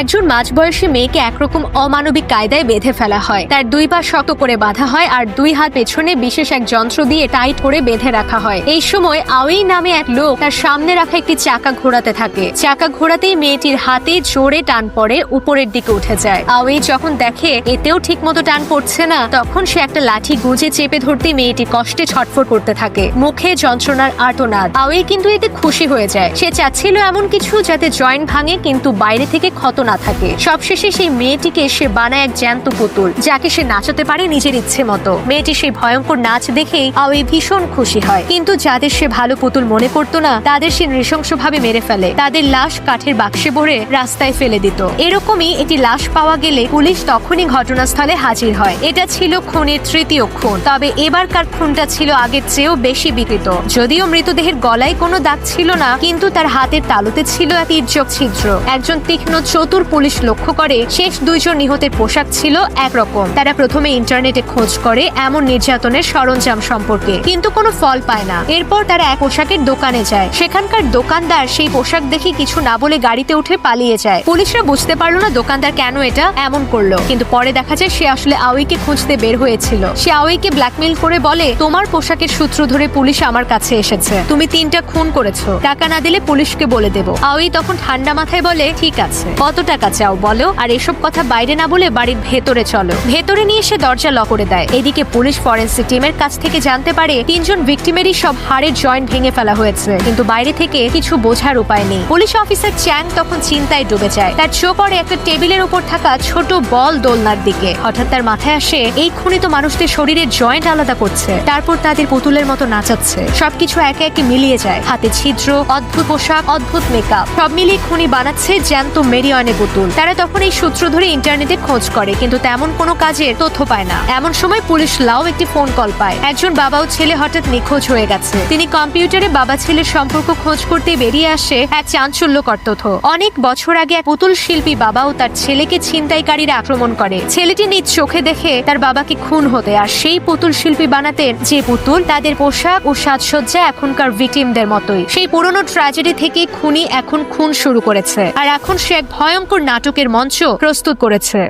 একজন মাঝবয়সী মেয়েকে একরকম অমানবিক কায়দায় বেঁধে ফেলা হয়। তার দুই পা শক্ত করে বাঁধা হয় আর দুই হাত পেছনে বিশেষ এক যন্ত্র দিয়ে টাইট করে বেঁধে রাখা হয়। এই সময় আওই নামে এক লোক তার সামনে রাখা একটি চাকা ঘোরাতে থাকে। চাকা ঘোরাতেই মেয়েটির হাতে জোরে টান পড়ে উপরের দিকে উঠে যায়। আওই যখন দেখে এতেও ঠিক মতো টান পড়ছে না, তখন সে একটা লাঠি গুঁজে চেপে ধরতে মেয়েটি কষ্টে ছটফট করতে থাকে, মুখে যন্ত্রণার আর্তনাদ। আওই কিন্তু এতে খুশি হয়ে যায়। সে চাচ্ছিল এমন কিছু যাতে জয়েন্ট ভাঙে কিন্তু বাইরে থেকে ক্ষত না থাকে। সবশেষে সেই মেয়েটিকে সে বানায় এক জ্যান্ত পুতুল, যাকে সে নাচাতে পারে নিজের ইচ্ছে মতো। মেয়েটি সেই ভয়ঙ্কর নাচ দেখেই আওই ভীষণ খুশি হয়, কিন্তু যাদের সে ভালো পুতুল মনে করতো না তাদের সে নৃশংসভাবে মেরে ফেলে। তাদের লাশ কাঠের বাক্সে ভরে রাস্তায় ফেলে দিত। এরকমই একটি লাশ পাওয়া গেলে পুলিশ তখনই ঘটনাস্থলে হাজির হয়। এটা ছিল খুনের তৃতীয় খুন, তবে এবারকার খুনটা ছিল আগের চেয়েও বেশি বিকৃত। যদিও মৃতদেহের গলায় কোনো দাগ ছিল না, কিন্তু তার হাতের তালুতে ছিল এক তির্যক ছিদ্র। একজন তীক্ষ্ণ চতুর পুলিশ লক্ষ্য করে শেষ দুইজন নিহতের পোশাক ছিল একরকম। তারা প্রথমে ইন্টারনেটে খোঁজ করে এমন নির্যাতনের সরঞ্জাম সম্পর্কে, কিন্তু কোনো ফল পায় না। এরপর তারা এক পোশাকের দোকানে যায়। সেখানকার দোকানদার সেই পোশাক দেখে কিছু না বলে গাড়িতে উঠে পালিয়ে যায়। পুলিশরা বুঝতে পারলো না দোকানদার কেন এটা এমন করলো, কিন্তু পরে দেখা যায় সে আসলে আওইকে খুঁজতে বের হয়েছিল। সে আওইকে ব্ল্যাকমেইল করে বলে, তোমার পোশাকের সূত্র ধরে পুলিশ আমার কাছে এসেছে, তুমি 3টা খুন করেছো, টাকা না দিলে পুলিশকে বলে দেবো। আওই তখন ঠান্ডা মাথায় বলে, ঠিক আছে, কত টাকা চাও বলো, আর এসব কথা বাইরে না বলে বাড়ির ভেতরে চলো। ভেতরে নিয়ে সে দরজা লক করে দেয়। এদিকে পুলিশ ফরেন্সিক টিমের কাছ থেকে জানতে পারে 3জন ভিকটিমেরই সব হাড়ের জয়েন্ট ভেঙে ফেলা হয়েছে, কিন্তু বাইরে থেকে কিছু বোঝার উপায় নেই। পুলিশ অফিসার চ্যাং তখন চিন্তায় ডুবে যায়। তার চোখ পড়ে একটা টেবিলের উপর থাকা ছোট বল দোলনার দিকে। হঠাৎ তার মাথায় আসে এই খুনি তো মানুষদের শরীরের জয়েন্ট আলাদা করছে, তারপর তাদের পুতুলের মতো নাচাচ্ছে। সবকিছু একে একে মিলিয়ে যায়। হাতে ছিদ্র, অদ্ভুত পোশাক, অদ্ভুত মেকআপ, সব মিলিয়ে খুনি বানাচ্ছে জ্যান্ত মেরিয়নে পুতুল। তারা তখন এই সূত্র ধরে ইন্টারনেটে খোঁজ করে, কিন্তু তেমন কোনো কাজের তথ্য পায় না। এমন সময় পুলিশ লাও একটি ফোন কল পায়। একজন বাবা ও ছেলে হঠাৎ নিখোঁজ হয়ে গেছে। তিনি কম্পিউটারে বাবা ছেলের সম্পর্ক খোঁজ করতে বেরিয়ে আসে এক চাঞ্চল্যকর তথ্য। অনেক বছর আগে এক পুতুল শিল্পী বাবা ও তার ছেলেকে ছিনতাইকারীরা আক্রমণ করে। ছেলেটি নিজ চোখে দেখে তার বাবাকে খুন হতে, আর সেই পুতুল শিল্পী বানাতেন যে পুতুল তাদের পোশাক ও সাজসজ্জা এখনকার ভিকটিমদের মতোই। সেই পুরনো ট্র্যাজেডি থেকে খুনি এখন খুন শুরু করেছে, আর এখন সে এক ভয়ঙ্কর নাটকের মঞ্চ প্রস্তুত করেছে।